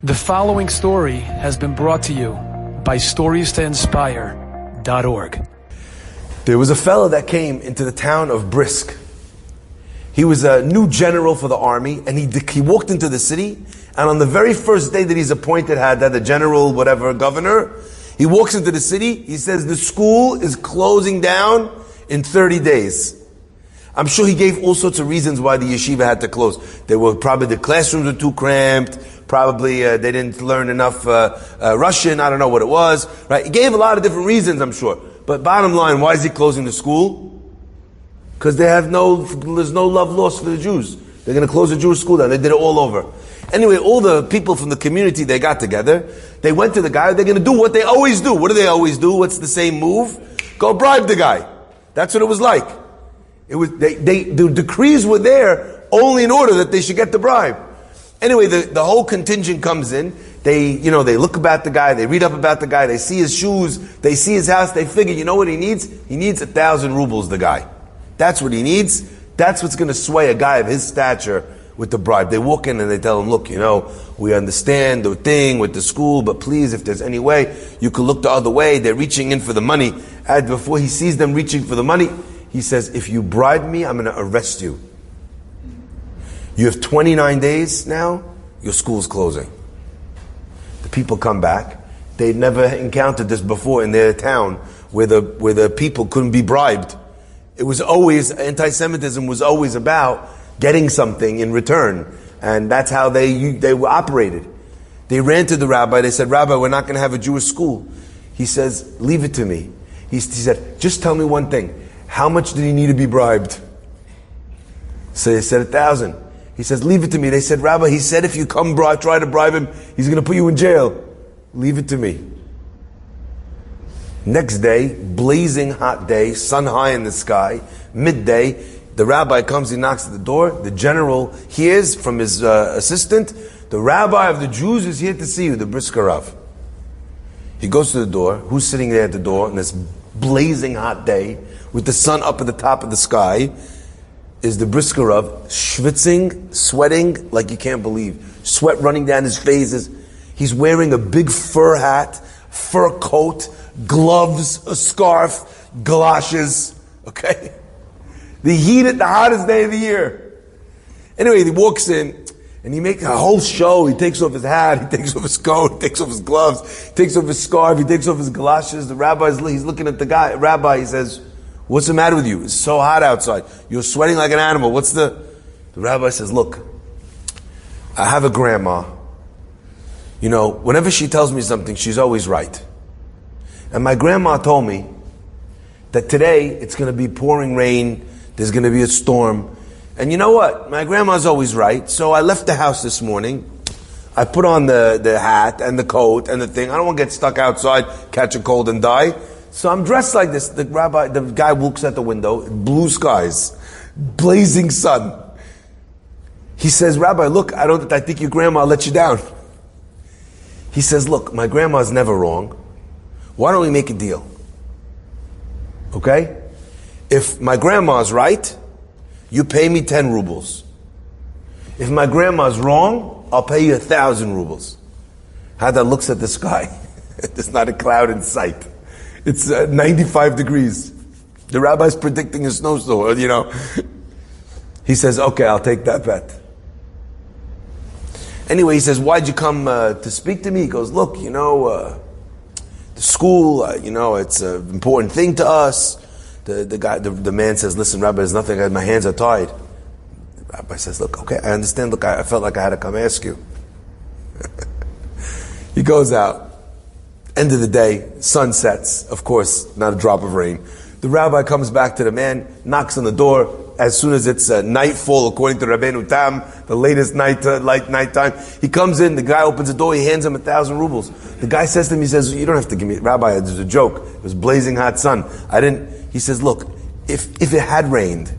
The following story has been brought to you by StoriesToInspire.org. There was a fellow that came into the town of Brisk. He was a new general for the army, and he walked into the city, and on the very first day that he's appointed, had that the general, whatever, governor, he walks into the city, he says, the school is closing down in 30 days. I'm sure he gave all sorts of reasons why the yeshiva had to close. Probably the classrooms were too cramped, probably they didn't learn enough Russian, I don't know what it was. Right? He gave a lot of different reasons, I'm sure. But bottom line, why is he closing the school? Because there's no love lost for the Jews. They're going to close the Jewish school down. They did it all over. Anyway, all the people from the community, they got together. They went to the guy. They're going to do what they always do. What do they always do? What's the same move? Go bribe the guy. That's what it was like. It was the decrees were there only in order that they should get the bribe. Anyway, the whole contingent comes in. They look about the guy. They read up about the guy. They see his shoes. They see his house. They figure, you know what he needs? He needs 1,000 rubles, the guy. That's what he needs. That's what's going to sway a guy of his stature with the bribe. They walk in and they tell him, look, we understand the thing with the school, but please, if there's any way, you could look the other way. They're reaching in for the money. And before he sees them reaching for the money, he says, if you bribe me, I'm going to arrest you. You have 29 days now, your school's closing. The people come back. They'd never encountered this before in their town where the people couldn't be bribed. It was always, anti-Semitism was always about getting something in return. And that's how they operated. They ran to the rabbi. They said, Rabbi, we're not going to have a Jewish school. He says, leave it to me. He said, just tell me one thing. How much did he need to be bribed? So they said 1,000. He says, leave it to me. They said, Rabbi, he said if you try to bribe him, he's going to put you in jail. Leave it to me. Next day, blazing hot day, sun high in the sky, midday, the rabbi comes, he knocks at the door. The general hears from his assistant, the rabbi of the Jews is here to see you, the Brisker Rav. He goes to the door. Who's sitting there at the door on this blazing hot day with the sun up at the top of the sky? Is the Brisker Rav, schwitzing, sweating like you can't believe. Sweat running down his face. He's wearing a big fur hat, fur coat, gloves, a scarf, galoshes. Okay? The hottest day of the year. Anyway, he walks in and he makes a whole show. He takes off his hat, he takes off his coat, he takes off his gloves, he takes off his scarf, he takes off his galoshes. The he's looking at the guy. Rabbi, he says, what's the matter with you? It's so hot outside. You're sweating like an animal. The rabbi says, look, I have a grandma. Whenever she tells me something, she's always right. And my grandma told me that today it's going to be pouring rain. There's going to be a storm. And you know what? My grandma's always right. So I left the house this morning. I put on the hat and the coat and the thing. I don't want to get stuck outside, catch a cold and die. So I'm dressed like this. The guy looks at the window, blue skies, blazing sun. He says, Rabbi, look, I think your grandma let you down. He says, look, my grandma's never wrong. Why don't we make a deal? Okay? If my grandma's right, you pay me 10 rubles. If my grandma's wrong, I'll pay you 1,000 rubles. Hada looks at the sky. There's not a cloud in sight. It's 95 degrees. The rabbi's predicting a snowstorm, He says, okay, I'll take that bet. Anyway, he says, why'd you come to speak to me? He goes, look, the school, it's an important thing to us. The man says, listen, Rabbi, there's nothing, my hands are tied. The rabbi says, look, okay, I understand. Look, I felt like I had to come ask you. He goes out. End of the day, sun sets, of course, not a drop of rain. The rabbi comes back to the man, knocks on the door. As soon as it's nightfall, according to Rabbeinu Tam, the latest nighttime, he comes in, the guy opens the door, he hands him 1,000 rubles. The guy says to him, he says, you don't have to give me, Rabbi, it was a joke. It was blazing hot sun. He says, look, if it had rained,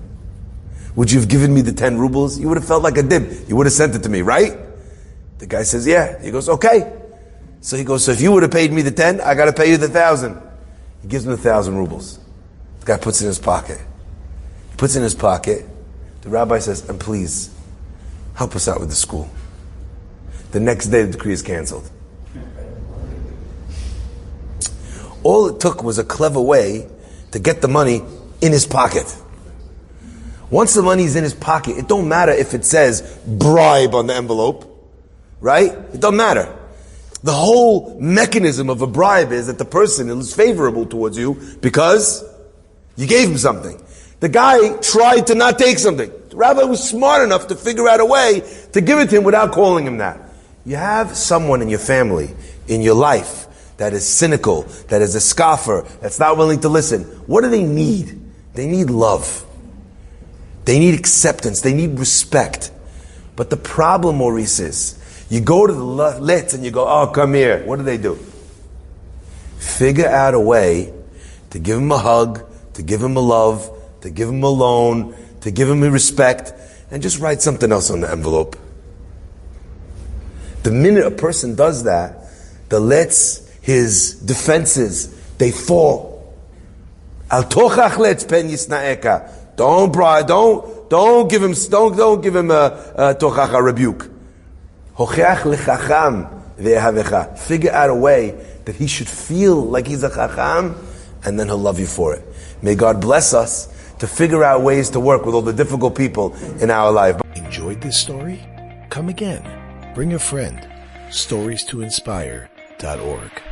would you have given me the 10 rubles? You would have felt like a dib. You would have sent it to me, right? The guy says, yeah. He goes, okay. So he goes, so if you would have paid me the 10, I got to pay you the 1,000. He gives him 1,000 rubles. The guy puts it in his pocket. He puts it in his pocket. The rabbi says, and please, help us out with the school. The next day the decree is canceled. All it took was a clever way to get the money in his pocket. Once the money's in his pocket, it don't matter if it says bribe on the envelope, right? It don't matter. The whole mechanism of a bribe is that the person is favorable towards you because you gave him something. The guy tried to not take something. The rabbi was smart enough to figure out a way to give it to him without calling him that. You have someone in your family, in your life, that is cynical, that is a scoffer, that's not willing to listen. What do they need? They need love. They need acceptance. They need respect. But the problem, Maurice, is you go to the Litz and you go, oh, come here. What do? Figure out a way to give him a hug, to give him a love, to give him a loan, to give him a respect, and just write something else on the envelope. The minute a person does that, the Litz, his defenses, they fall. Al tochach letz pen yisnaeka. Don't bribe. Don't give him a tochach, a rebuke. Hocheach lechacham ve'ahavecha. Figure out a way that he should feel like he's a chacham, and then he'll love you for it. May God bless us to figure out ways to work with all the difficult people in our life. Enjoyed this story? Come again. Bring a friend. StoriesToInspire.org